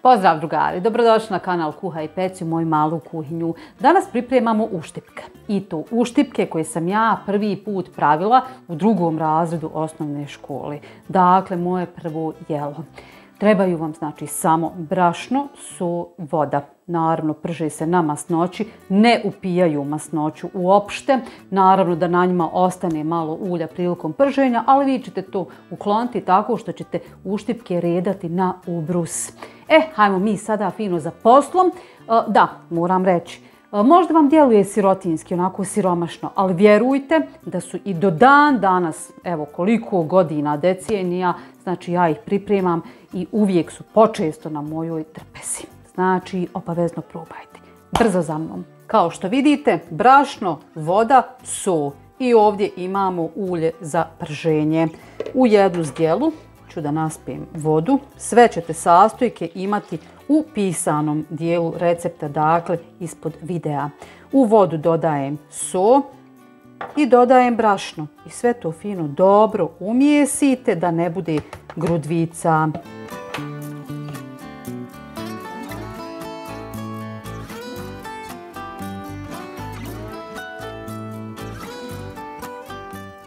Pozdrav drugari, dobrodošli na kanal Kuhaj i peci u moju malu kuhinju. Danas pripremamo uštipke. I to uštipke koje sam ja prvi put pravila u 2. razredu osnovne škole. Dakle, moje prvo jelo. Trebaju vam znači samo brašno, so, voda. Naravno, prže se na masnoći, ne upijaju masnoću uopšte. Naravno da na njima ostane malo ulja prilikom prženja, ali vi ćete to ukloniti tako što ćete uštipke redati na ubrus. Hajmo mi sada fino za poslom. Da, moram reći, možda vam djeluje sirotinski, onako siromašno, ali vjerujte da su i do dan danas, evo koliko godina, decenija, znači ja ih pripremam i uvijek su počesto na mojoj trpezi. Znači, obavezno probajte. Brzo za mnom. Kao što vidite, brašno, voda, so. I ovdje imamo ulje za prženje. U jednu zdjelu ću da naspijem vodu. Sve ćete sastojke imati u pisanom dijelu recepta, dakle ispod videa. U vodu dodajem so i dodajem brašno. I sve to fino dobro umijesite da ne bude grudvica.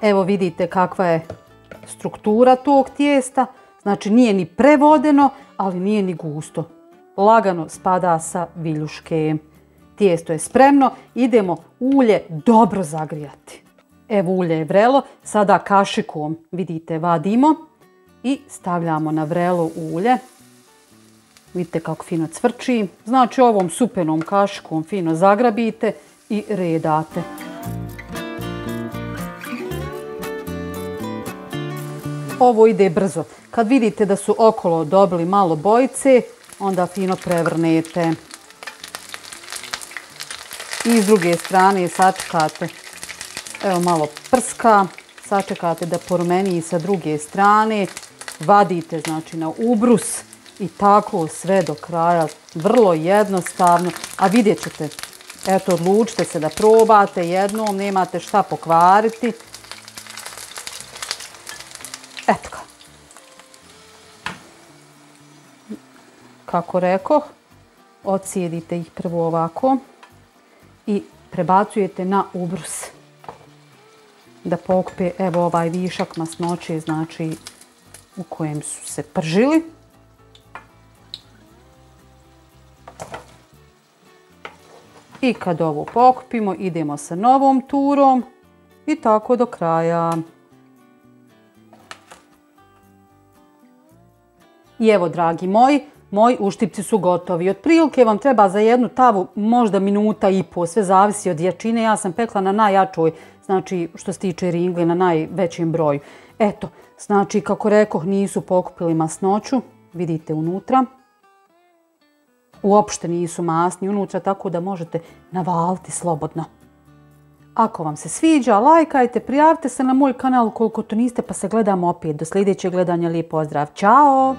Evo vidite kakva je struktura tog tijesta. Znači nije ni prevodeno, ali nije ni gusto. Lagano spada sa viljuške. Tijesto je spremno. Idemo ulje dobro zagrijati. Evo ulje je vrelo. Sada kašikom vidite vadimo i stavljamo na vrelo ulje. Vidite kako fino cvrči. Znači ovom supenom kašikom fino zagrabite i redate. Ovo ide brzo. Kad vidite da su okolo dobili malo bojice, onda fino prevrnete. I s druge strane sačekate. Evo malo prska. Sačekate da porumeni sa druge strane. Vadite znači na ubrus i tako sve do kraja. Vrlo jednostavno. A vidjet ćete. Eto, odlučite se da probate jednom. Nemate šta pokvariti. Eto ga. Kako rekoh, odsjedite ih prvo ovako i prebacujete na ubrus. Da pokupe evo ovaj višak masnoće, znači u kojem su se pržili. I kad ovo pokupimo, idemo sa novom turom i tako do kraja. I evo, dragi moji uštipci su gotovi. Otprilike vam treba za jednu tavu možda minuta i po, sve zavisi od jačine. Ja sam pekla na najjačoj, znači što se tiče ringle, na najvećem broju. Eto, znači kako rekoh, nisu pokupili masnoću, vidite unutra. Uopšte nisu masni unutra, tako da možete navaliti slobodno. Ako vam se sviđa, lajkajte, prijavite se na moj kanal ukoliko to niste, pa se gledamo opet. Do sljedećeg gledanja, lijep pozdrav. Ćao!